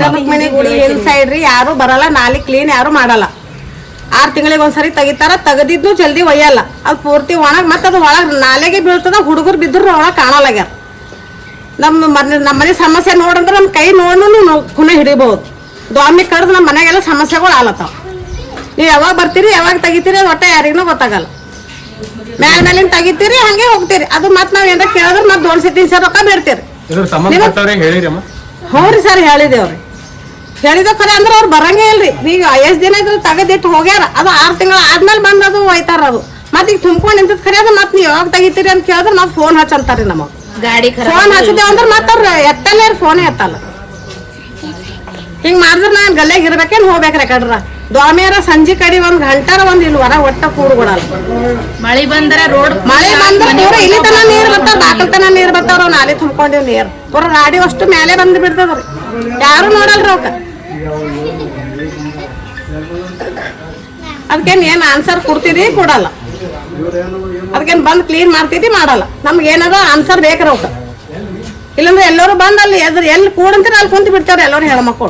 ಕನಕ ಮನೆ ಗುಡಿ ಇನ್ಸೈಡ್ ರೀ ಯಾರು ಬರಲ್ಲ, ನಾಲಿ ಕ್ಲೀನ್ ಯಾರು ಮಾಡಲ್ಲ. 6 ತಿಂಗಳಿಗೆ ಒಂದ್ಸರಿ ತೆಗಿತಾರ, ತೆಗದಿದ್ದು ಜಲ್ದಿ ಒಯ್ಯಲ್ಲ, ಅದು ಪೂರ್ತಿ ಒಣಗ್ ಮತ್ತೆ ಅದು ಒಳಗೆ ನಾಲೆಗೆ ಬೀಳ್ತದ. ಹುಡುಗರು ಬಿದ್ರು ಒಳಗೆ ಕಾಣಲಾಗ್ಯಾರ. ನಮ್ಮ ಮನೆ ಸಮಸ್ಯೆ ನೋಡಂದ್ರೆ ನಮ್ಮ ಕೈ ನೋಡ್ನು ಖುನ ಹಿಡಿಬಹುದು. ದ್ವಾಮಿ ಕಡ್ದು ನಮ್ಮ ಮನೆಗೆಲ್ಲ ಸಮಸ್ಯೆಗಳು ಆಲತ್ತಾವ. ನೀವು ಯಾವಾಗ ಬರ್ತೀರಿ ಯಾವಾಗ ತೆಗಿತೀರಿ ಅದು ಒಟ್ಟೆ ಯಾರಿಗೂ ಗೊತ್ತಾಗಲ್ಲ. ಮೇಲಿನ ತೆಗಿತೀರಿ ಹಂಗೆ ಹೋಗ್ತೀರಿ. ಅದು ಮತ್ತೆ ನಾವ್ ಏನಾರ ಕೇಳಿದ್ರೆ ಮತ್ತೆ 2 ಸಲ ರೊಕ್ಕ ಬೇಡ್ತೀರಿ. ಹ್ಞೂ ರೀ ಸರ್, ಹೇಳಿದೇವ್ರಿ. ಹೇಳಿದ ಖರೆ ಅಂದ್ರೆ ಅವ್ರು ಬರಂಗೇ ಇಲ್ರಿ. ಈಗ ಎಷ್ಟು ದಿನ ಇದ್ರೆ ತೆಗೆದಿಟ್ಟು ಹೋಗ್ಯಾರ. ಅದು 6 ತಿಂಗಳು ಆದ್ಮೇಲೆ ಬಂದು ಅದು ಒಯ್ತಾರ. ಅದು ಮತ್ತೆ ಈಗ ತುಂಬ್ಕೊಂಡು ನಿಂತದ್ ಖರೆ ಅದು ಮತ್ತೆ ನೀವು ಯಾವಾಗ ತೆಗಿತೀರಿ ಅಂತ ಕೇಳಿದ್ರೆ ನಾವು ಫೋನ್ ಹಚ್ಚಂತಾರಿ. ನಮಗೆ ಗಾಡಿ ಫೋನ್ ಹಚ್ಚಿದೇವ್ ಅಂದ್ರೆ ಮತ್ತೆ ಅವ್ರು ಎತ್ತಲ್ಲ, ಫೋನೇ ಎತ್ತಲ್ಲ. ಹಿಂಗ್ ಮಾಡಿದ್ರೆ ನಾನು ಗಲ್ಲೆಗೆ ಇರ್ಬೇಕೇನು ಹೋಗ್ಬೇಕ್ರಿ ಕಡ್ರ ದ್ವಾಮಿಯರ ಸಂಜೆ ಕಡೆ 1 ಗಂಟಾರ ಇಲ್ಲಿ ಹೊರ ಒಟ್ಟ ಕೂಡ್ಬಿಡಲ್ಲ. ಮಳೆ ಬಂದ್ರೆ ಮಳೆ ಬಂದ್ರೆ ಪೂರ ಇಲ್ಲಿ ತನ ನೀರ್ ಬರ್ತಾವ, ಬಾಕಲ್ ತನ ನೀರ್ ಬರ್ತಾವ. ನಾಳೆ ತುಂಬ್ಕೊಂಡಿವ್ ನೀರ್ ಪೂರ ಗಾಡಿ ಅಷ್ಟು ಮೇಲೆ ಬಂದು ಬಿಡ್ತದ್ರಿ. ಯಾರು ನೋಡಲ್ರಿ ಅವಕ್ಕ. ಅದಕ್ಕೇನ್ ಏನ್ ಆನ್ಸರ್ ಕೊಡ್ತೀರಿ ಕೊಡಲ್ಲ. ಅದಕ್ಕೇನ್ ಬಂದ್ ಕ್ಲೀನ್ ಮಾಡ್ತಿದ್ದಿ ಮಾಡಲ್ಲ. ನಮ್ಗೆ ಏನಾರ ಆನ್ಸರ್ ಬೇಕ್ರಿ ಅವಕ್ಕ. ಇಲ್ಲಂದ್ರೆ ಎಲ್ಲರೂ ಬಂದ್ ಅಲ್ಲಿ ಎಲ್ಲಿ ಕೂಡಂತೀರ ಅಲ್ಲಿ ಕುಂತ ಬಿಡ್ತಾರ ಎಲ್ಲರೂ ಹೆಣ್ಮಕ್ಳು.